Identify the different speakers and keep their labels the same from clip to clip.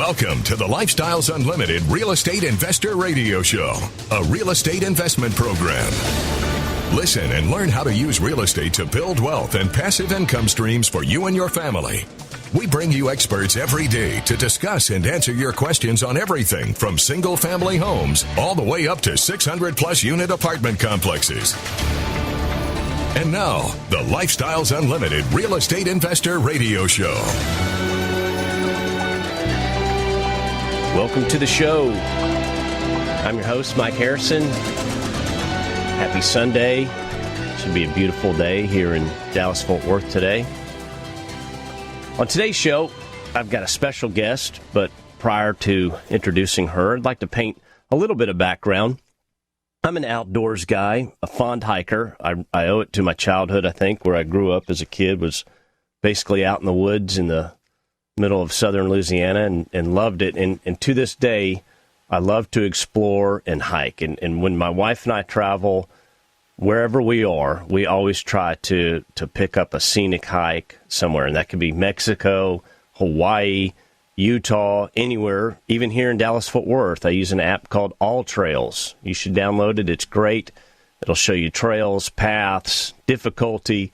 Speaker 1: Welcome to the Lifestyles Unlimited Real Estate Investor Radio Show, a real estate investment program. Listen and learn how to use real estate to build wealth and passive income streams for you and your family. We bring you experts every day to discuss and answer your questions on everything from single-family homes all the way up to 600-plus unit apartment complexes. And now, the Lifestyles Unlimited Real Estate Investor Radio Show.
Speaker 2: Welcome to the show. I'm your host, Mike Harrison. Happy Sunday. Should be a beautiful day here in Dallas-Fort Worth today. On today's show, I've got a special guest, but prior to introducing her, I'd like to paint a little bit of background. I'm an outdoors guy, a fond hiker. I owe it to my childhood, I think, where I grew up as a kid, was basically out in the woods in the middle of southern Louisiana and loved it. And to this day, I love to explore and hike. And when my wife and I travel, wherever we are, we always try to pick up a scenic hike somewhere. And that could be Mexico, Hawaii, Utah, anywhere, even here in Dallas-Fort Worth. I use an app called All Trails. You should download it. It's great. It'll show you trails, paths, difficulty.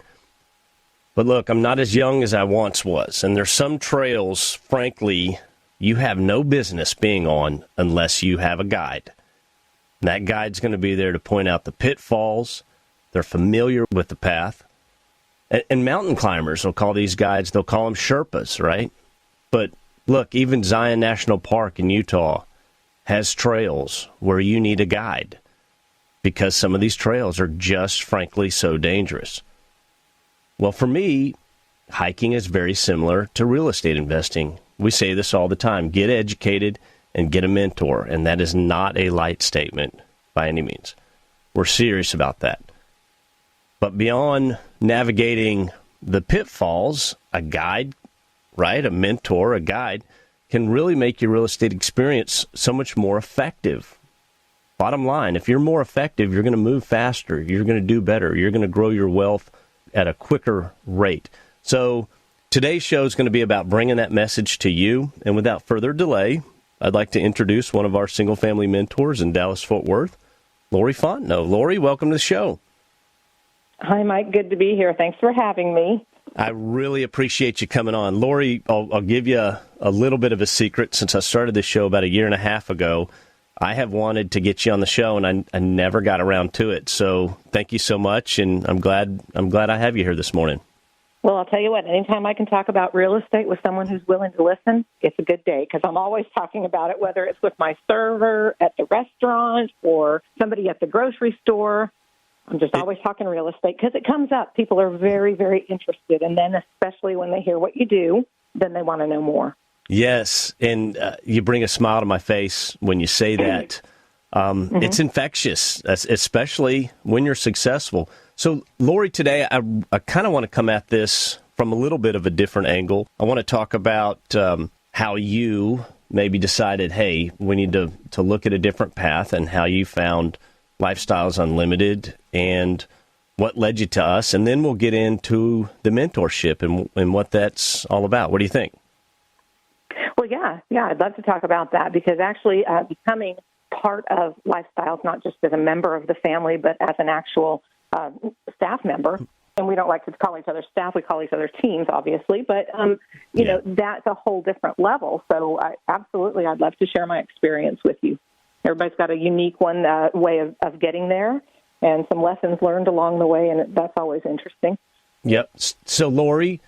Speaker 2: But look, I'm not as young as I once was, and there's some trails, frankly, you have no business being on unless you have a guide. And that guide's going to be there to point out the pitfalls. They're familiar with the path. And mountain climbers will call these guides, they'll call them Sherpas, right? But look, even Zion National Park in Utah has trails where you need a guide because some of these trails are just, frankly, so dangerous. Well, for me, hiking is very similar to real estate investing. We say this all the time, get educated and get a mentor, and that is not a light statement by any means. We're serious about that. But beyond navigating the pitfalls, a guide, right, a mentor, a guide, can really make your real estate experience so much more effective. Bottom line, if you're more effective, you're going to move faster, you're going to do better, you're going to grow your wealth at a quicker rate. So today's show is going to be about bringing that message to you. And without further delay, I'd like to introduce one of our single-family mentors in Dallas-Fort Worth, Lori Fontaine. Lori, welcome to the show.
Speaker 3: Hi, Mike. Good to be here. Thanks for having me.
Speaker 2: I really appreciate you coming on. Lori, I'll give you a little bit of a secret. Since I started this show about a year and a half ago, I have wanted to get you on the show, and I never got around to it. So thank you so much, and I'm glad I have you here this morning.
Speaker 3: Well, I'll tell you what, anytime I can talk about real estate with someone who's willing to listen, it's a good day, because I'm always talking about it, whether it's with my server at the restaurant or somebody at the grocery store. I'm just always talking real estate because it comes up. People are very, very interested, and then especially when they hear what you do, then they want to know more. Yes,
Speaker 2: and you bring a smile to my face when you say that. It's infectious, especially when you're successful. So, Lori, today I kind of want to come at this from a little bit of a different angle. I want to talk about how you maybe decided, hey, we need to look at a different path, and how you found Lifestyles Unlimited and what led you to us. And then we'll get into the mentorship and what that's all about. What do you think?
Speaker 3: Well, yeah, I'd love to talk about that, because actually becoming part of Lifestyles, not just as a member of the family, but as an actual staff member, and we don't like to call each other staff, we call each other teams, obviously, but, you know, that's a whole different level. So I'd love to share my experience with you. Everybody's got a unique way of getting there, and some lessons learned along the way, and that's always interesting.
Speaker 2: Yep. So, Lori,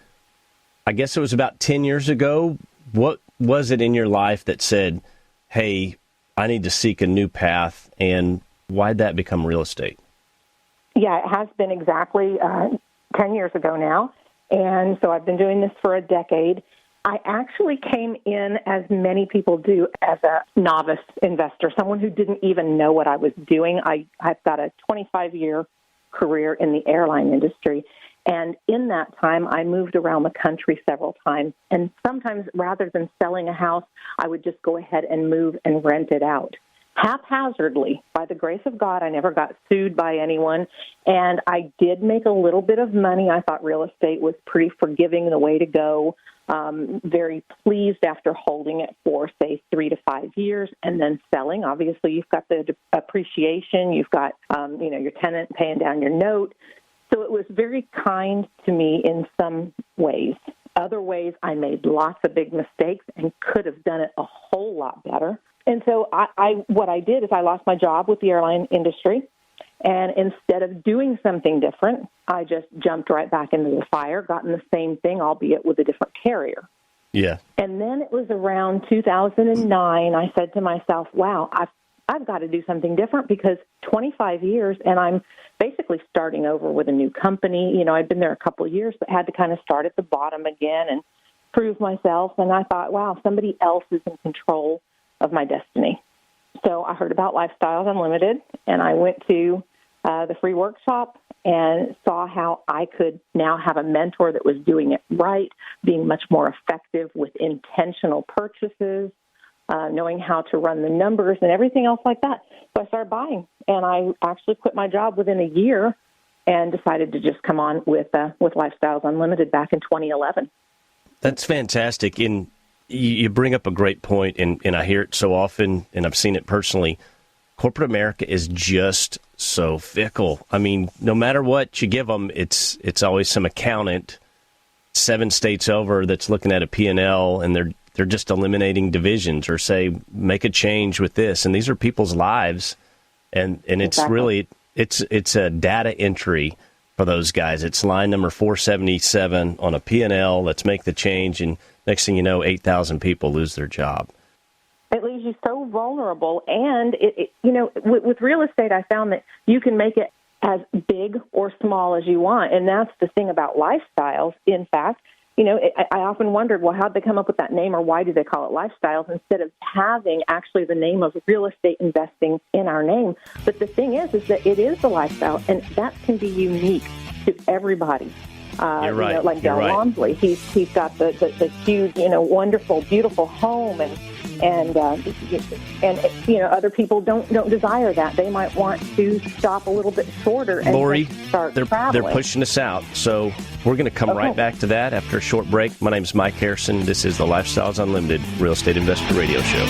Speaker 2: I guess it was about 10 years ago. What was it in your life that said, hey, I need to seek a new path, and why'd that become real estate?
Speaker 3: Yeah, it has been exactly 10 years ago now, and so I've been doing this for a decade. I actually came in, as many people do, as a novice investor, someone who didn't even know what I was doing. I've got a 25-year career in the airline industry, and in that time, I moved around the country several times, and sometimes rather than selling a house, I would just go ahead and move and rent it out. haphazardly. By the grace of God, I never got sued by anyone, and I did make a little bit of money. I thought real estate was pretty forgiving, the way to go. Very pleased after holding it for, say, 3 to 5 years and then selling. Obviously, you've got the appreciation. You've got, your tenant paying down your note. So it was very kind to me in some ways. Other ways, I made lots of big mistakes and could have done it a whole lot better. And so what I did is I lost my job with the airline industry. And instead of doing something different, I just jumped right back into the fire, gotten the same thing, albeit with a different carrier.
Speaker 2: Yeah.
Speaker 3: And then it was around 2009, I said to myself, wow, I've got to do something different, because 25 years and I'm basically starting over with a new company. I'd been there a couple of years, but had to kind of start at the bottom again and prove myself. And I thought, wow, somebody else is in control of my destiny. So I heard about Lifestyles Unlimited, and I went to the free workshop and saw how I could now have a mentor that was doing it right, being much more effective with intentional purchases, knowing how to run the numbers and everything else like that. So I started buying, and I actually quit my job within a year and decided to just come on with Lifestyles Unlimited back in 2011.
Speaker 2: That's fantastic. And you bring up a great point, and I hear it so often, and I've seen it personally. Corporate America is just so fickle. I mean, no matter what you give them, it's always some accountant 7 states over that's looking at a P&L, and they're just eliminating divisions, or say, make a change with this. And these are people's lives, and it's
Speaker 3: exactly.
Speaker 2: Really, it's a data entry for those guys. It's line number 477 on a P&L. Let's make the change, and next thing you know, 8,000 people lose their job.
Speaker 3: It leaves you so vulnerable. And, with real estate, I found that you can make it as big or small as you want. And that's the thing about Lifestyles. In fact, I often wondered, well, how'd they come up with that name, or why do they call it Lifestyles instead of having actually the name of real estate investing in our name? But the thing is that it is the lifestyle, and that can be unique to everybody.
Speaker 2: You're right.
Speaker 3: Like Del Walmsley, he's got the huge, wonderful, beautiful home, and other people don't desire that. They might want to stop a little bit shorter and
Speaker 2: Lori,
Speaker 3: start traveling.
Speaker 2: They're pushing us out, so we're going to come right back to that after a short break. My name is Mike Harrison. This is the Lifestyles Unlimited Real Estate Investor Radio Show.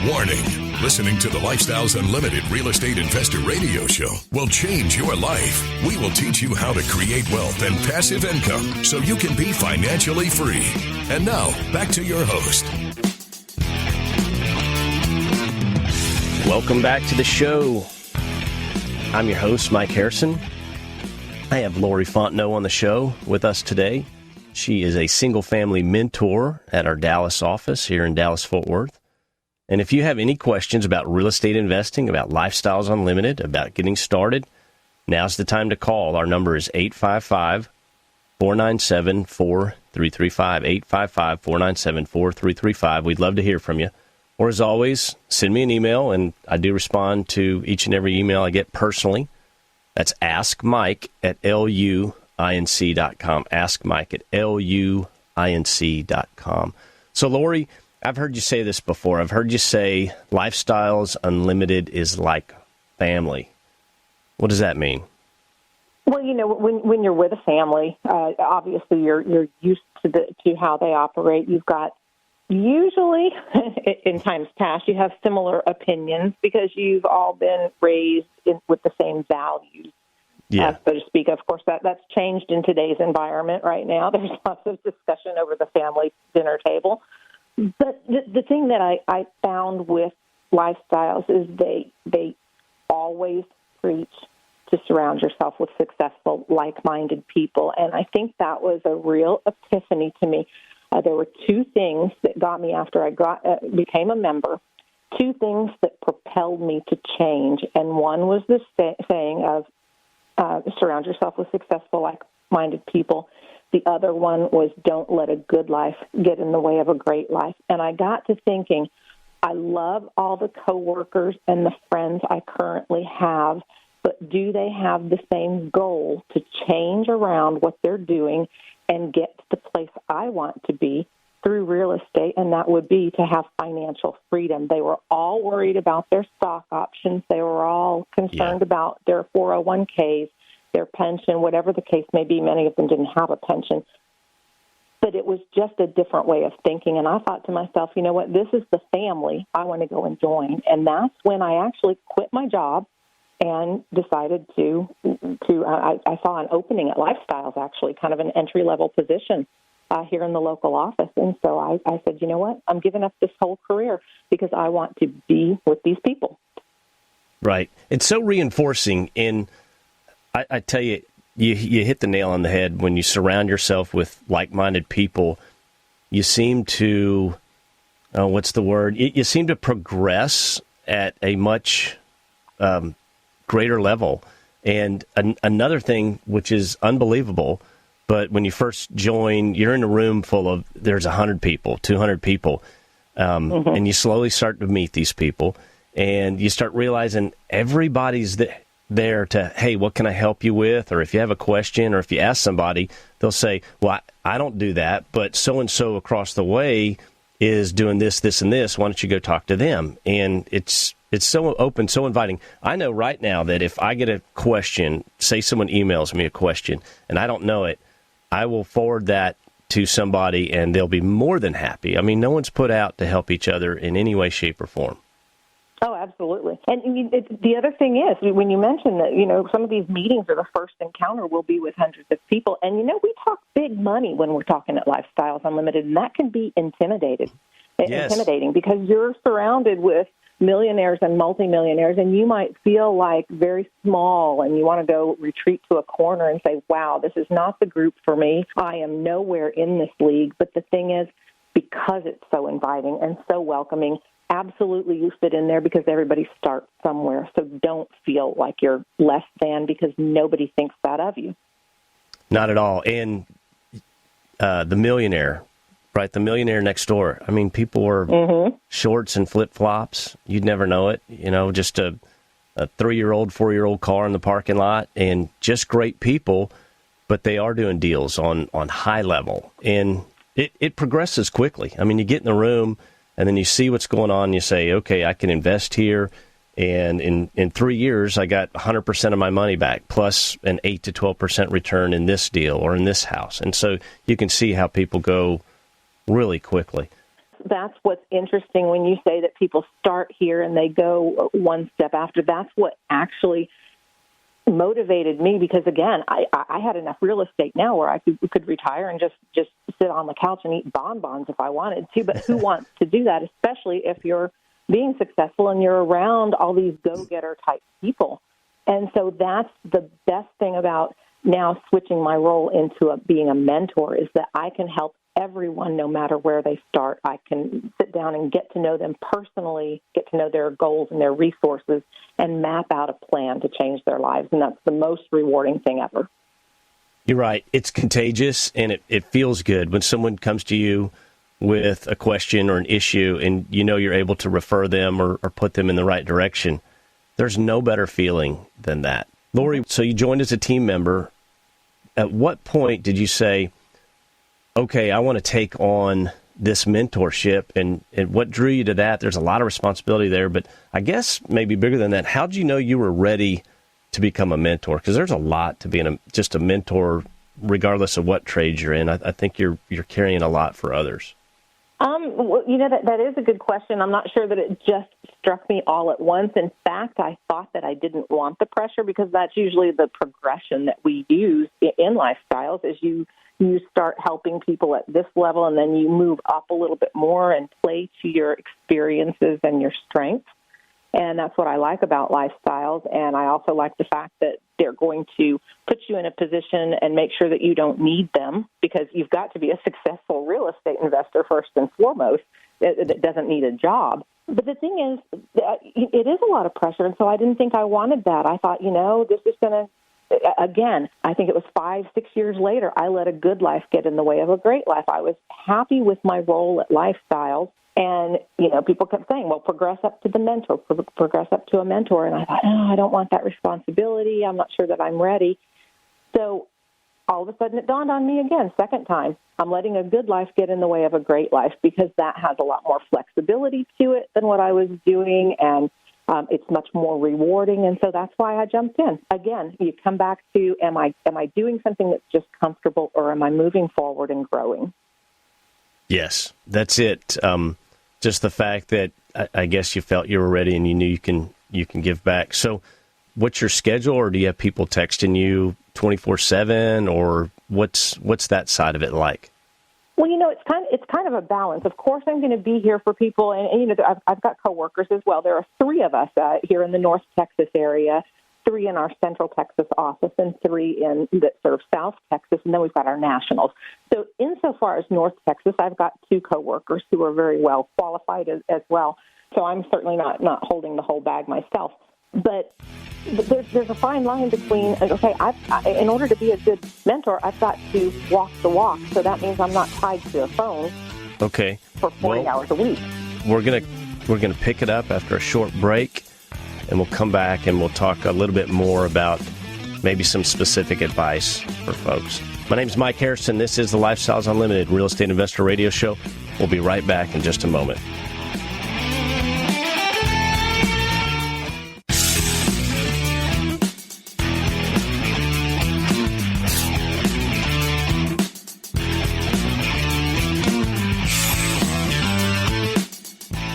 Speaker 1: Warning. Listening to the Lifestyles Unlimited Real Estate Investor Radio Show will change your life. We will teach you how to create wealth and passive income so you can be financially free. And now, back to your host.
Speaker 2: Welcome back to the show. I'm your host, Mike Harrison. I have Lori Fontaine on the show with us today. She is a single-family mentor at our Dallas office here in Dallas-Fort Worth. And if you have any questions about real estate investing, about Lifestyles Unlimited, about getting started, now's the time to call. Our number is 855-497-4335, 855-497-4335. We'd love to hear from you. Or as always, send me an email, and I do respond to each and every email I get personally. That's askmike@luinc.com, askmike@luinc.com. So, Lori, I've heard you say this before. I've heard you say Lifestyles Unlimited is like family. What does that mean?
Speaker 3: Well, when you're with a family, obviously you're used to how they operate. You've got usually, in times past, you have similar opinions because you've all been raised with the same values, so to speak. Of course, that's changed in today's environment right now. There's lots of discussion over the family dinner table. But the thing that I found with Lifestyles is they always preach to surround yourself with successful, like-minded people. And I think that was a real epiphany to me. There were 2 things that got me after I became a member, 2 things that propelled me to change. And one was this saying of surround yourself with successful, like-minded people. The other one was don't let a good life get in the way of a great life. And I got to thinking, I love all the coworkers and the friends I currently have, but do they have the same goal to change around what they're doing and get to the place I want to be through real estate? And that would be to have financial freedom. They were all worried about their stock options. They were all concerned about their 401ks, their pension, whatever the case may be. Many of them didn't have a pension. But it was just a different way of thinking. And I thought to myself, you know what, this is the family I want to go and join. And that's when I actually quit my job and decided I saw an opening at Lifestyles, actually, kind of an entry-level position here in the local office. And so I said, you know what, I'm giving up this whole career because I want to be with these people.
Speaker 2: Right. It's so reinforcing. And I tell you, you hit the nail on the head. When you surround yourself with like-minded people, you seem to, what's the word? You seem to progress at a much greater level. And another thing, which is unbelievable, but when you first join, you're in a room full of, there's 100 people, 200 people, and you slowly start to meet these people, and you start realizing everybody's there to, hey, what can I help you with? Or if you have a question, or if you ask somebody, they'll say, well, I don't do that, but so-and-so across the way is doing this, this, and this. Why don't you go talk to them? And it's so open, so inviting. I know right now that if I get a question, say someone emails me a question, and I don't know it, I will forward that to somebody, and they'll be more than happy. I mean, no one's put out to help each other in any way, shape, or form.
Speaker 3: Oh, absolutely. And the other thing is, when you mentioned that, some of these meetings or the first encounter will be with hundreds of people. And, we talk big money when we're talking at Lifestyles Unlimited, and that can be intimidating because you're surrounded with millionaires and multimillionaires, and you might feel like very small, and you want to go retreat to a corner and say, wow, this is not the group for me. I am nowhere in this league. But the thing is, because it's so inviting and so welcoming, absolutely you fit in there because everybody starts somewhere. So don't feel like you're less than because nobody thinks that of you.
Speaker 2: Not at all. And the Millionaire, right? The Millionaire next door. I mean, people were shorts and flip-flops. You'd never know it. Just a 3-year-old, 4-year-old car in the parking lot, and just great people, but they are doing deals on high level. And it progresses quickly. I mean, you get in the room, and then you see what's going on, and you say, okay, I can invest here, and in 3 years, I got 100% of my money back, plus an 8 to 12% return in this deal or in this house. And so you can see how people go really quickly.
Speaker 3: That's what's interesting when you say that people start here and they go one step after. That's what actually motivated me because, again, I had enough real estate now where I could retire and just sit on the couch and eat bonbons if I wanted to. But who wants to do that, especially if you're being successful and you're around all these go-getter type people? And so that's the best thing about now switching my role into being a mentor is that I can help everyone, no matter where they start. I can sit down and get to know them personally, get to know their goals and their resources, and map out a plan to change their lives. And that's the most rewarding thing ever.
Speaker 2: You're right. It's contagious, and it feels good when someone comes to you with a question or an issue, and you're able to refer them or put them in the right direction. There's no better feeling than that. Lori, so you joined as a team member. At what point did you say, okay, I want to take on this mentorship, and what drew you to that? There's a lot of responsibility there, but I guess maybe bigger than that, how did you know you were ready to become a mentor? Because there's a lot to being just a mentor, regardless of what trade you're in. I think you're carrying a lot for others.
Speaker 3: Well, that is a good question. I'm not sure that it just struck me all at once. In fact, I thought that I didn't want the pressure because that's usually the progression that we use in Lifestyles is you start helping people at this level, and then you move up a little bit more and play to your experiences and your strengths. And that's what I like about Lifestyles. And I also like the fact that they're going to put you in a position and make sure that you don't need them because you've got to be a successful real estate investor first and foremost that doesn't need a job. But the thing is, it is a lot of pressure, and so I didn't think I wanted that. I thought, this is going to, again, I think it was 5-6 years later, I let a good life get in the way of a great life. I was happy with my role at Lifestyles, And, people kept saying, well, progress up to the mentor, progress up to a mentor. And I thought, I don't want that responsibility. I'm not sure that I'm ready. So all of a sudden it dawned on me again, second time, I'm letting a good life get in the way of a great life, because that has a lot more flexibility to it than what I was doing. And it's much more rewarding. And so that's why I jumped in. Again, you come back to, am I doing something that's just comfortable, or am I moving forward and growing?
Speaker 2: Yes, that's it. Just the fact that I guess you felt you were ready and you knew you can give back. So what's your schedule, or do you have people texting you 24/7, or what's that side of it like?
Speaker 3: Well, it's kind of a balance. Of course, I'm going to be here for people, and I've got coworkers as well. There are 3 of us here in the North Texas area, 3 in our Central Texas office, and 3 that serve South Texas, and then we've got our nationals. So insofar as North Texas, I've got 2 coworkers who are very well qualified as well. So I'm certainly not holding the whole bag myself. But there's a fine line between, okay, in order to be a good mentor, I've got to walk the walk. So that means I'm not tied to a phone.
Speaker 2: Okay.
Speaker 3: For 40 hours a week.
Speaker 2: We're gonna pick it up after a short break, and we'll come back and we'll talk a little bit more about maybe some specific advice for folks. My name is Mike Harrison. This is the Lifestyles Unlimited Real Estate Investor Radio Show. We'll be right back in just a moment.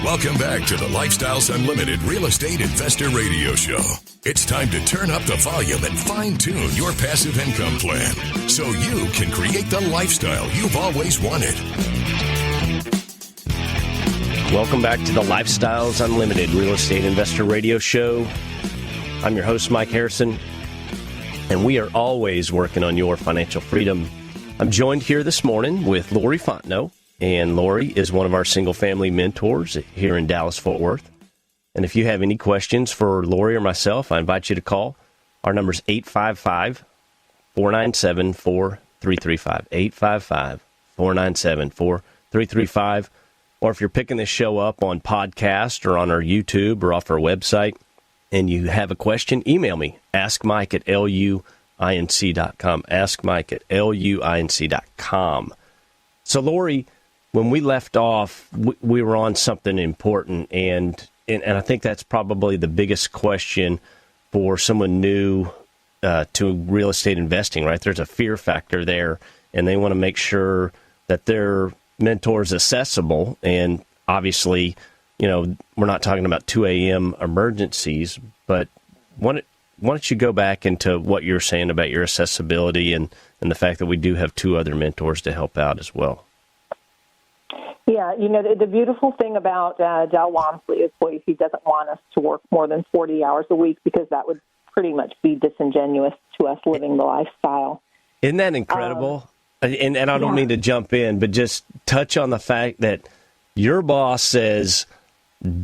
Speaker 1: Welcome back to the Lifestyles Unlimited Real Estate Investor Radio Show. It's time to turn up the volume and fine-tune your passive income plan so you can create the lifestyle you've always wanted.
Speaker 2: Welcome back to the Lifestyles Unlimited Real Estate Investor Radio Show. I'm your host, Mike Harrison, and we are always working on your financial freedom. I'm joined here this morning with Lori Fontaine. And Lori is one of our single-family mentors here in Dallas-Fort Worth. And if you have any questions for Lori or myself, I invite you to call. Our number is 855-497-4335, 855-497-4335. Or if you're picking this show up on podcast or on our YouTube or off our website and you have a question, email me, askmike@luinc.com, askmike@luinc.com. So, Lori, when we left off, we were on something important, and I think that's probably the biggest question for someone new to real estate investing, right? There's a fear factor there, and they want to make sure that their mentor is accessible. And obviously, we're not talking about 2 a.m. emergencies, but why don't you go back into what you're saying about your accessibility and the fact that we do have 2 other mentors to help out as well?
Speaker 3: Yeah, the beautiful thing about Del Walmsley is he doesn't want us to work more than 40 hours a week, because that would pretty much be disingenuous to us living the lifestyle.
Speaker 2: Isn't that incredible? And I don't mean to jump in, but just touch on the fact that your boss says,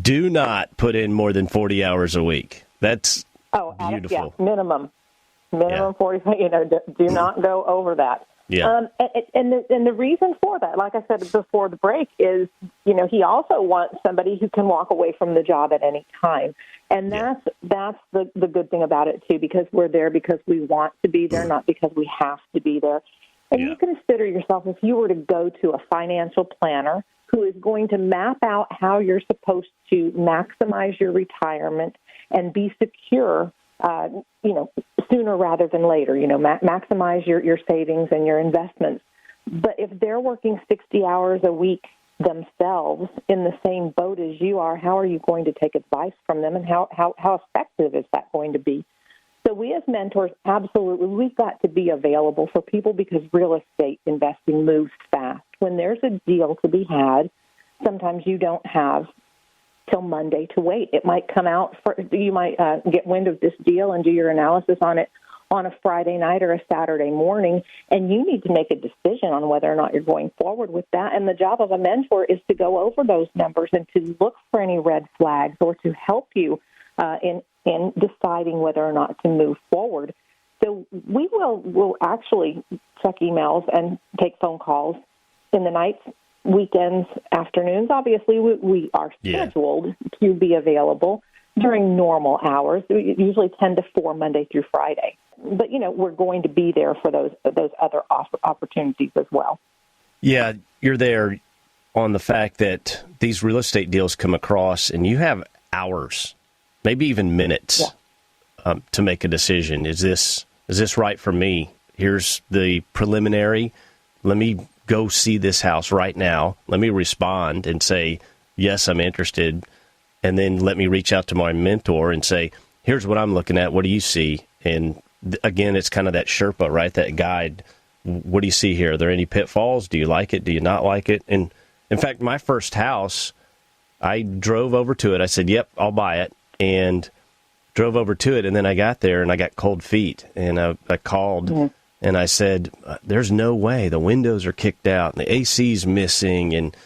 Speaker 2: do not put in more than 40 hours a week. That's beautiful.
Speaker 3: Yeah, minimum 40, do not go over that.
Speaker 2: Yeah.
Speaker 3: And the reason for that, like I said before the break, is, he also wants somebody who can walk away from the job at any time. And that's the good thing about it, too, because we're there because we want to be there, not because we have to be there. And you consider yourself, if you were to go to a financial planner who is going to map out how you're supposed to maximize your retirement and be secure, sooner rather than later, maximize your savings and your investments. But if they're working 60 hours a week themselves in the same boat as you are, how are you going to take advice from them, and how effective is that going to be? So we as mentors, absolutely, we've got to be available for people, because real estate investing moves fast. When there's a deal to be had, sometimes you don't have till Monday to wait. It might come out, you might get wind of this deal and do your analysis on it on a Friday night or a Saturday morning, and you need to make a decision on whether or not you're going forward with that. And the job of a mentor is to go over those numbers and to look for any red flags, or to help you in deciding whether or not to move forward. So we'll actually check emails and take phone calls in the nights weekends, afternoons. Obviously, we are scheduled to be available during normal hours, usually 10 to 4 Monday through Friday. But, we're going to be there for those other opportunities as well.
Speaker 2: Yeah, you're there on the fact that these real estate deals come across and you have hours, maybe even minutes to make a decision. Is this right for me? Here's the preliminary. Let me go see this house right now. Let me respond and say, yes, I'm interested. And then let me reach out to my mentor and say, here's what I'm looking at. What do you see? And again, it's kind of that Sherpa, right? That guide. What do you see here? Are there any pitfalls? Do you like it? Do you not like it? And in fact, my first house, I drove over to it. I said, yep, I'll buy it. And drove over to it. And then I got there and I got cold feet. And I called and I said, there's no way. The windows are kicked out and the AC's missing and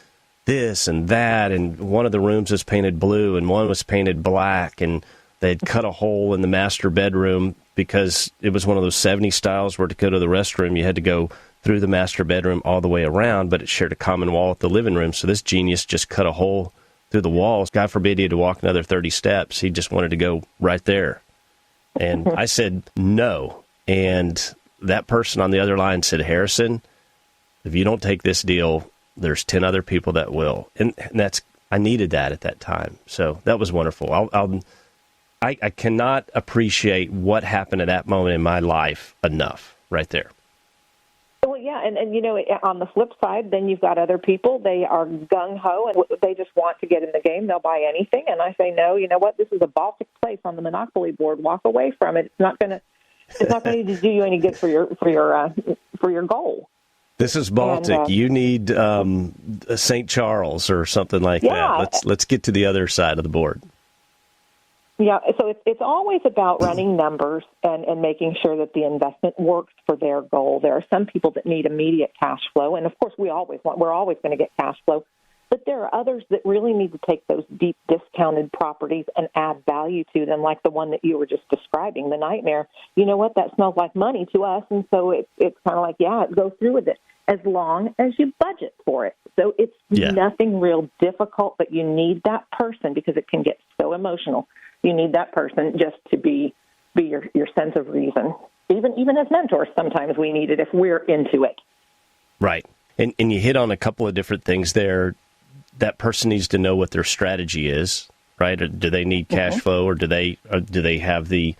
Speaker 2: this and that, and one of the rooms was painted blue and one was painted black, and they'd cut a hole in the master bedroom because it was one of those 70s styles where to go to the restroom you had to go through the master bedroom all the way around, but it shared a common wall with the living room. So this genius just cut a hole through the walls. God forbid he had to walk another 30 steps. He just wanted to go right there. And I said no. And that person on the other line said, Harrison, if you don't take this deal, there's 10 other people that will. And I needed that at that time. So that was wonderful. I cannot appreciate what happened at that moment in my life enough right there.
Speaker 3: Well, yeah, and on the flip side, then you've got other people. They are gung-ho, and they just want to get in the game. They'll buy anything. And I say, no, you know what? This is a Baltic place on the Monopoly board. Walk away from it. It's not going to do you any good for your goal.
Speaker 2: This is Baltic. And, you need St. Charles or something like that. Let's get to the other side of the board.
Speaker 3: Yeah, so it's always about running numbers and making sure that the investment works for their goal. There are some people that need immediate cash flow, and of course we're always going to get cash flow. But there are others that really need to take those deep discounted properties and add value to them, like the one that you were just describing, the Nightmare. You know what? That smells like money to us, and so it's kind of like, go through with it as long as you budget for it. So it's nothing real difficult, but you need that person because it can get so emotional. You need that person just to be your sense of reason. Even as mentors, sometimes we need it if we're into it. Right.
Speaker 2: And you hit on a couple of different things there. That person needs to know what their strategy is, right? Or do they need cash flow, or do they have the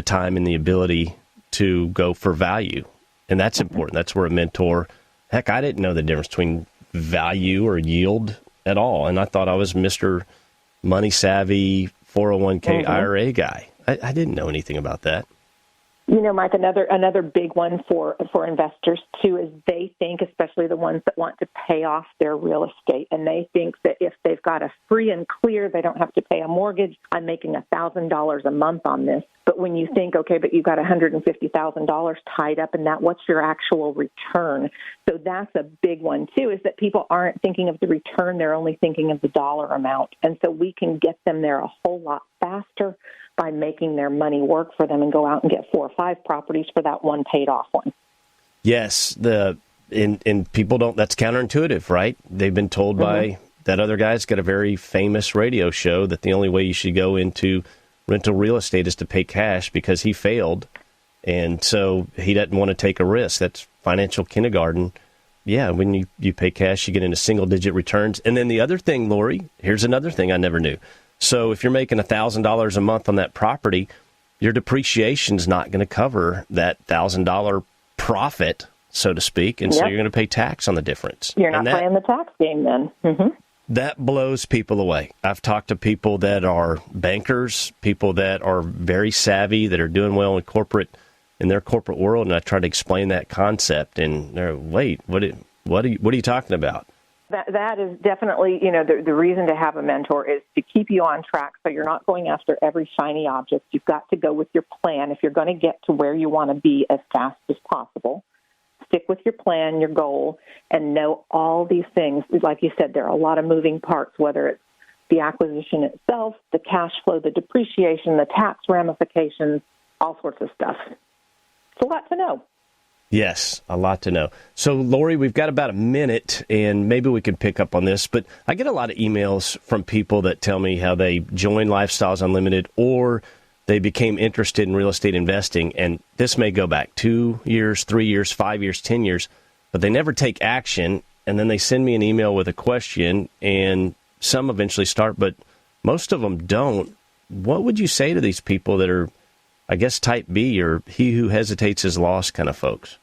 Speaker 2: time and the ability to go for value? And that's important. That's where a mentor, heck, I didn't know the difference between value or yield at all. And I thought I was Mr. Money Savvy 401k IRA guy. I didn't know anything about that.
Speaker 3: Mike, another big one for investors, too, is they think, especially the ones that want to pay off their real estate, and they think that if they've got a free and clear, they don't have to pay a mortgage. I'm making $1,000 a month on this. But when you think, okay, but you've got $150,000 tied up in that, what's your actual return? So that's a big one, too, is that people aren't thinking of the return. They're only thinking of the dollar amount. And so we can get them there a whole lot faster by making their money work for them and go out and get 4 or 5 properties for that one paid off one.
Speaker 2: Yes, and people don't. That's counterintuitive, right? They've been told by that other guy's got a very famous radio show that the only way you should go into rental real estate is to pay cash because he failed, and so he doesn't want to take a risk. That's financial kindergarten. Yeah, when you pay cash, you get into single-digit returns. And then the other thing, Lori, here's another thing I never knew. So if you're making $1,000 a month on that property, your depreciation's not going to cover that $1,000 profit, so to speak, and so you're going to pay tax on the difference.
Speaker 3: You're not playing the tax game then.
Speaker 2: That blows people away. I've talked to people that are bankers, people that are very savvy, that are doing well in their corporate world, and I try to explain that concept, and they're, wait, what are you talking about?
Speaker 3: That is definitely, the reason to have a mentor is to keep you on track so you're not going after every shiny object. You've got to go with your plan if you're going to get to where you want to be as fast as possible. Stick with your plan, your goal, and know all these things. Like you said, there are a lot of moving parts, whether it's the acquisition itself, the cash flow, the depreciation, the tax ramifications, all sorts of stuff. It's a lot to know.
Speaker 2: Yes, a lot to know. So, Lori, we've got about a minute, and maybe we can pick up on this, but I get a lot of emails from people that tell me how they joined Lifestyles Unlimited or they became interested in real estate investing, and this may go back 2 years, 3 years, 5 years, 10 years, but they never take action, and then they send me an email with a question, and some eventually start, but most of them don't. What would you say to these people that are, I guess, type B or he who hesitates is lost kind of folks?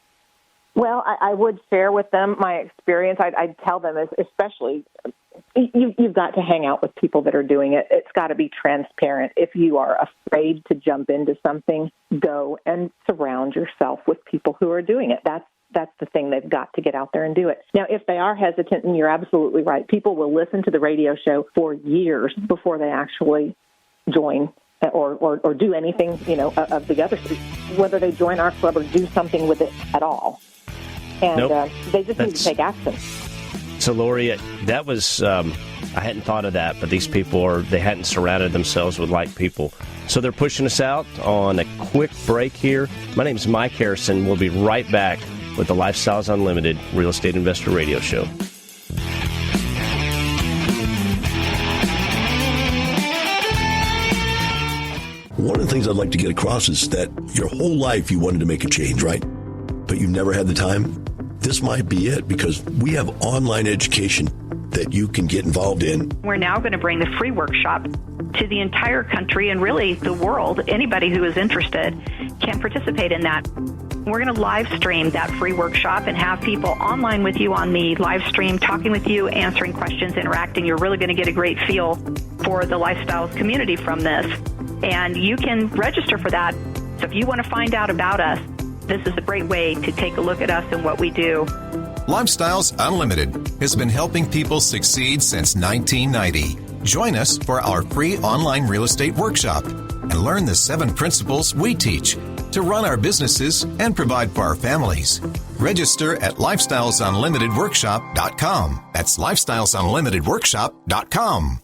Speaker 3: Well, I would share with them my experience. I'd tell them, especially, you've got to hang out with people that are doing it. It's got to be transparent. If you are afraid to jump into something, go and surround yourself with people who are doing it. That's the thing. They've got to get out there and do it. Now, if they are hesitant, and you're absolutely right, people will listen to the radio show for years before they actually join or do anything, of the other, whether they join our club or do something with it at all. And
Speaker 2: nope.
Speaker 3: They just need to take action.
Speaker 2: So, Lori, that was, I hadn't thought of that, but these people they hadn't surrounded themselves with like people. So they're pushing us out on a quick break here. My name is Mike Harrison. We'll be right back with the Lifestyles Unlimited Real Estate Investor Radio Show.
Speaker 4: One of the things I'd like to get across is that your whole life you wanted to make a change, right? But you never had the time. This might be it, because we have online education that you can get involved in.
Speaker 5: We're now going to bring the free workshop to the entire country and really the world. Anybody who is interested can participate in that. We're going to live stream that free workshop and have people online with you on the live stream, talking with you, answering questions, interacting. You're really going to get a great feel for the Lifestyles community from this. And you can register for that. So if you want to find out about us, this is a great way to take a look at us and what we do.
Speaker 6: Lifestyles Unlimited has been helping people succeed since 1990. Join us for our free online real estate workshop and learn the 7 principles we teach to run our businesses and provide for our families. Register at lifestylesunlimitedworkshop.com. That's lifestylesunlimitedworkshop.com.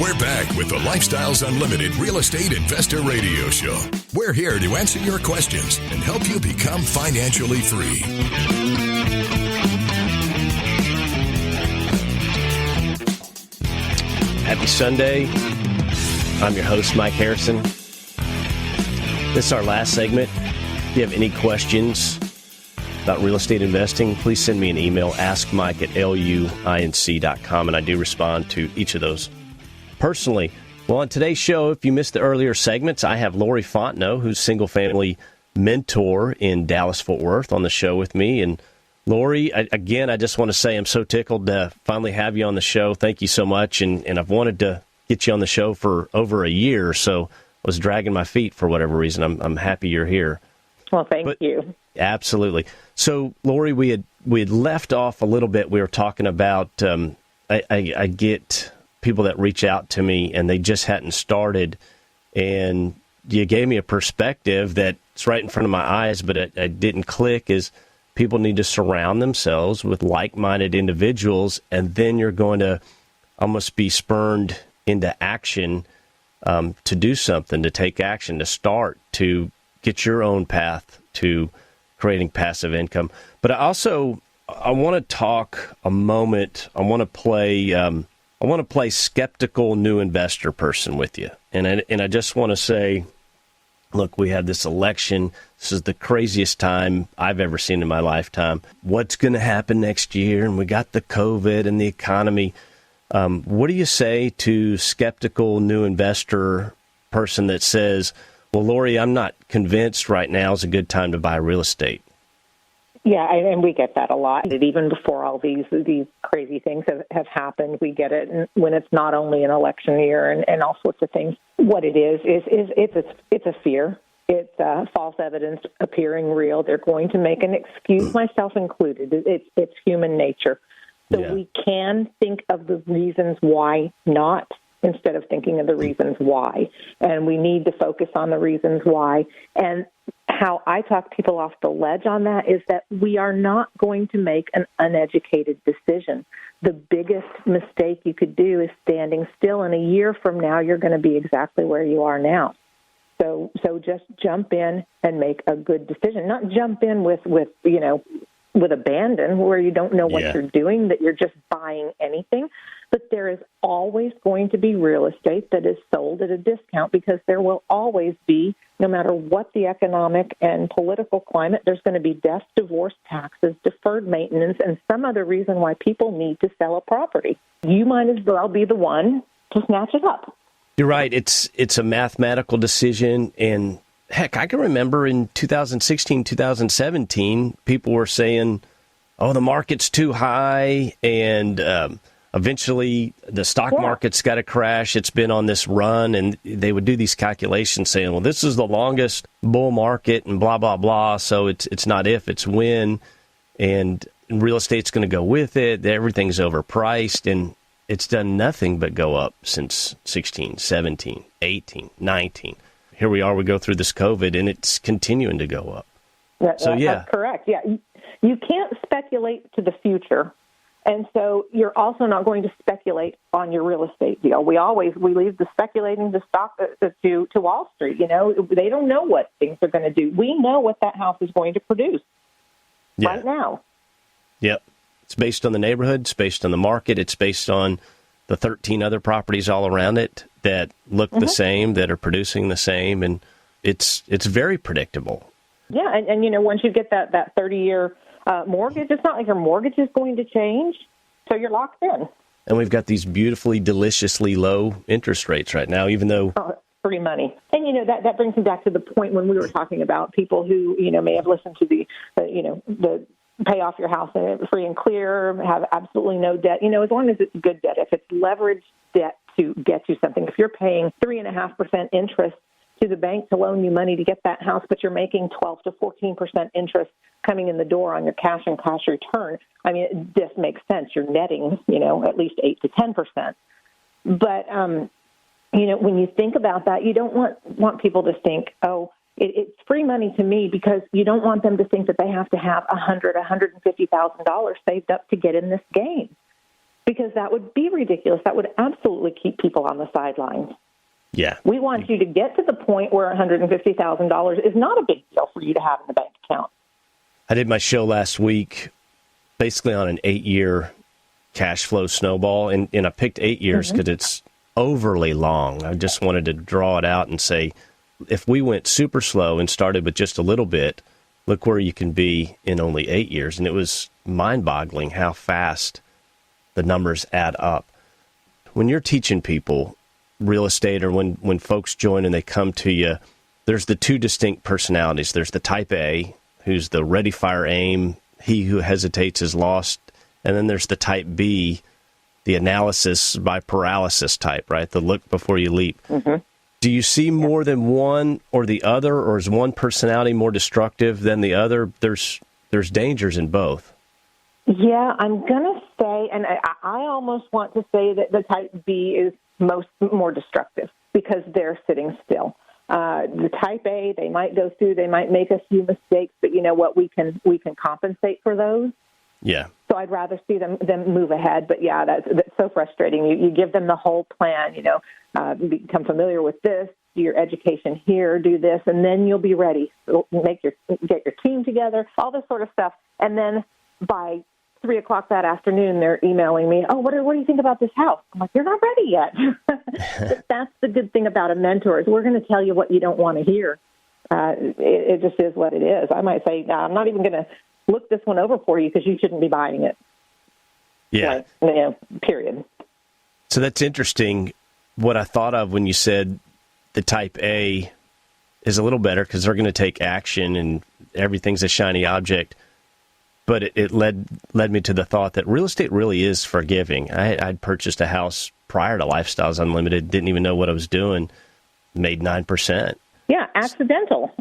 Speaker 1: We're back with the Lifestyles Unlimited Real Estate Investor Radio Show. We're here to answer your questions and help you become financially free.
Speaker 2: Happy Sunday. I'm your host, Mike Harrison. This is our last segment. If you have any questions about real estate investing, please send me an email, askmike@luinc.com, and I do respond to each of those personally. Well, on today's show, if you missed the earlier segments, I have Lori Fontaine, who's single-family mentor in Dallas-Fort Worth, on the show with me. And Lori, again, I just want to say I'm so tickled to finally have you on the show. Thank you so much. And I've wanted to get you on the show for over a year, so I was dragging my feet for whatever reason. I'm happy you're here.
Speaker 3: Well, thank you.
Speaker 2: Absolutely. So, Lori, we had left off a little bit. We were talking about I get people that reach out to me and they just hadn't started, and you gave me a perspective that's right in front of my eyes, but it didn't click, is people need to surround themselves with like-minded individuals, and then you're going to almost be spurned into action to do something, to take action, to start, to get your own path to creating passive income. But I want to talk a moment. I want to play skeptical new investor person with you. And I just want to say, look, we had this election. This is the craziest time I've ever seen in my lifetime. What's going to happen next year? And we got the COVID and the economy. What do you say to skeptical new investor person that says, well, Lori, I'm not convinced right now is a good time to buy real estate?
Speaker 3: Yeah, and we get that a lot. Even before all these crazy things have happened, we get it. And when it's not only an election year and all sorts of things, what it is it's a fear. It's false evidence appearing real. They're going to make an excuse, myself included. It's human nature. So we can think of the reasons why not, instead of thinking of the reasons why. And we need to focus on the reasons why and how I talk people off the ledge on that is that we are not going to make an uneducated decision. The biggest mistake you could do is standing still, and a year from now, you're going to be exactly where you are now. So just jump in and make a good decision. Not jump in with abandon, where you don't know what you're doing, that you're just buying anything. But there is always going to be real estate that is sold at a discount, because there will always be, no matter what the economic and political climate, there's going to be death, divorce, taxes, deferred maintenance, and some other reason why people need to sell a property. You might as well be the one to snatch it up.
Speaker 2: You're right. It's a mathematical decision. And heck, I can remember in 2016, 2017, people were saying, oh, the market's too high, and eventually the stock market's got to crash. It's been on this run, and they would do these calculations saying, well, this is the longest bull market and blah, blah, blah. So it's not if, it's when, and real estate's going to go with it. Everything's overpriced, and it's done nothing but go up since 16, 17, 18, 19. Here we are, we go through this COVID, and it's continuing to go up.
Speaker 3: That's correct. Yeah, you can't speculate to the future. And so you're also not going to speculate on your real estate deal. We leave the speculating to stock to Wall Street. They don't know what things are going to do. We know what that house is going to produce right now.
Speaker 2: Yep. It's based on the neighborhood. It's based on the market. It's based on the 13 other properties all around it that look the same, that are producing the same. And it's very predictable.
Speaker 3: Yeah. And once you get that 30-year mortgage, it's not like your mortgage is going to change, so you're locked in.
Speaker 2: And we've got these beautifully, deliciously low interest rates right now, even though...
Speaker 3: free money. And, that brings me back to the point when we were talking about people who, may have listened to the pay off your house free and clear, have absolutely no debt. As long as it's good debt, if it's leveraged debt to get you something, if you're paying 3.5% interest to the bank to loan you money to get that house, but you're making 12 to 14% interest coming in the door on your cash and cash return, I mean, it just makes sense. You're netting, at least 8 to 10%. But, when you think about that, you don't want people to think, oh, it's free money to me, because you don't want them to think that they have to have $150,000 saved up to get in this game, because that would be ridiculous. That would absolutely keep people on the sidelines.
Speaker 2: Yeah.
Speaker 3: We want you to get to the point where $150,000 is not a big deal for you to have in the bank account.
Speaker 2: I did my show last week basically on an 8-year cash flow snowball, and I picked 8 years because it's overly long. I just wanted to draw it out and say, if we went super slow and started with just a little bit, look where you can be in only 8 years. And it was mind-boggling how fast the numbers add up. When you're teaching people real estate, or when folks join and they come to you, there's the two distinct personalities. There's the type A, who's the ready, fire, aim, he who hesitates is lost. And then there's the type B, the analysis by paralysis type, right? The look before you leap. Do you see more than one or the other, or is one personality more destructive than the other? There's dangers in both.
Speaker 3: Yeah, I'm going to say, and I almost want to say that the type B is more destructive, because they're sitting still. The type A, they might go through, they might make a few mistakes, but you know what? We can compensate for those.
Speaker 2: Yeah.
Speaker 3: So I'd rather see them move ahead. But yeah, that's so frustrating. You give them the whole plan. Become familiar with this, do your education here, do this, and then you'll be ready. So get your team together, all this sort of stuff, and then by 3:00 that afternoon, they're emailing me, oh, what do you think about this house? I'm like, you're not ready yet. But that's the good thing about a mentor, is we're going to tell you what you don't want to hear. It just is what it is. I might say, no, I'm not even going to look this one over for you, because you shouldn't be buying it.
Speaker 2: Yeah.
Speaker 3: Period.
Speaker 2: So that's interesting. What I thought of when you said the type A is a little better, because they're going to take action and everything's a shiny object. But it led me to the thought that real estate really is forgiving. I'd purchased a house prior to Lifestyles Unlimited, didn't even know what I was doing, made 9%.
Speaker 3: Yeah, accidental.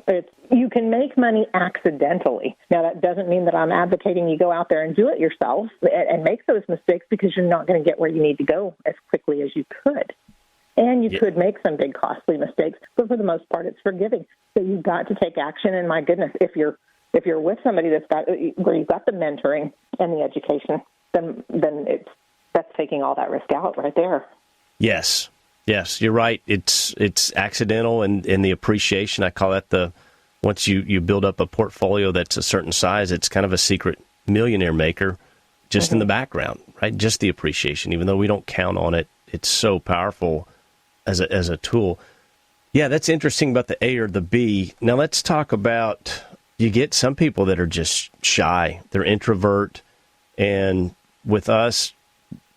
Speaker 3: You can make money accidentally. Now, that doesn't mean that I'm advocating you go out there and do it yourself and make those mistakes, because you're not going to get where you need to go as quickly as you could. And you could make some big costly mistakes, but for the most part, it's forgiving. So you've got to take action. And my goodness, if you're with somebody where you've got the mentoring and the education, then that's taking all that risk out right there.
Speaker 2: Yes, you're right. It's accidental, and the appreciation, I call that once you build up a portfolio that's a certain size, it's kind of a secret millionaire maker just in the background, right? Just the appreciation, even though we don't count on it. It's so powerful as a tool. Yeah, that's interesting about the A or the B. Now let's talk about, you get some people that are just shy. They're introvert, and with us,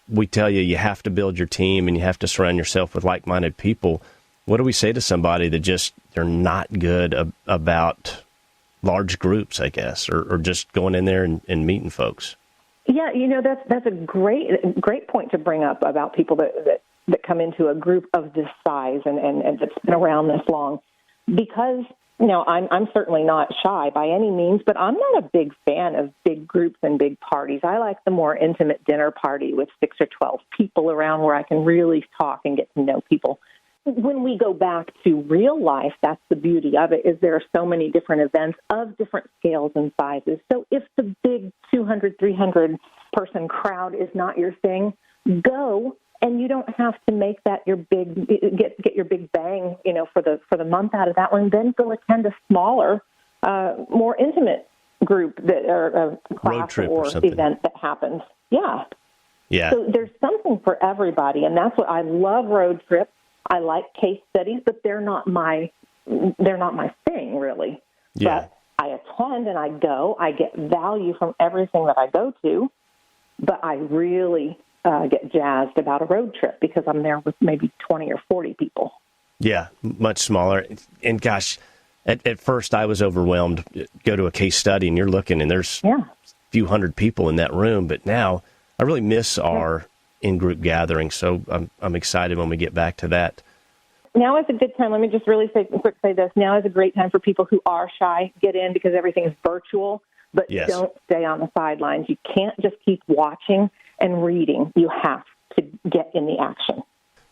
Speaker 2: we tell you have to build your team and you have to surround yourself with like-minded people. What do we say to somebody that they're not good about large groups, I guess, or just going in there and meeting folks?
Speaker 3: Yeah, that's a great point to bring up about people that come into a group of this size and that's been around this long. Because, I'm certainly not shy by any means, but I'm not a big fan of big groups and big parties. I like the more intimate dinner party with 6 or 12 people around where I can really talk and get to know people. When we go back to real life, that's the beauty of it, is there are so many different events of different scales and sizes. So if the big 200, 300-person crowd is not your thing, go, and you don't have to make that your big get your big bang, for the month out of that one. Then go attend a smaller, more intimate group or class or event that happens. Yeah. So there's something for everybody, and that's what I love. Road trips. I like case studies, but they're not my thing, really.
Speaker 2: Yeah.
Speaker 3: But I attend and I go. I get value from everything that I go to, but I really get jazzed about a road trip because I'm there with maybe 20 or 40 people.
Speaker 2: Yeah, much smaller. And gosh, at first I was overwhelmed. Go to a case study and you're looking and there's a few hundred people in that room, but now I really miss our in-group gathering. So I'm excited when we get back to that.
Speaker 3: Now is a good time. Let me just really say this. Now is a great time for people who are shy. Get in because everything's virtual, but don't stay on the sidelines. You can't just keep watching and reading. You have to get in the action.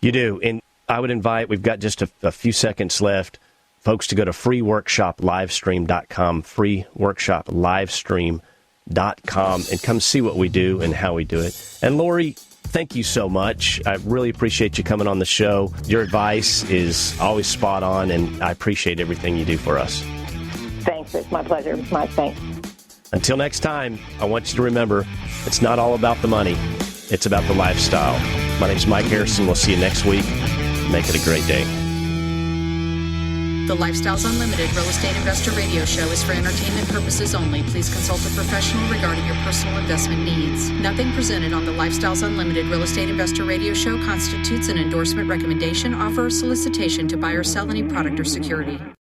Speaker 2: You do. And I would invite, we've got just a few seconds left, folks to go to freeworkshoplivestream.com, freeworkshoplivestream.com, and come see what we do and how we do it. And Lori, thank you so much. I really appreciate you coming on the show. Your advice is always spot on, and I appreciate everything you do for us.
Speaker 3: Thanks. It's my pleasure. It's my thanks.
Speaker 2: Until next time, I want you to remember, it's not all about the money. It's about the lifestyle. My name's Mike Harrison. We'll see you next week. Make it a great day.
Speaker 7: The Lifestyles Unlimited Real Estate Investor Radio Show is for entertainment purposes only. Please consult a professional regarding your personal investment needs. Nothing presented on the Lifestyles Unlimited Real Estate Investor Radio Show constitutes an endorsement, recommendation, offer, or solicitation to buy or sell any product or security.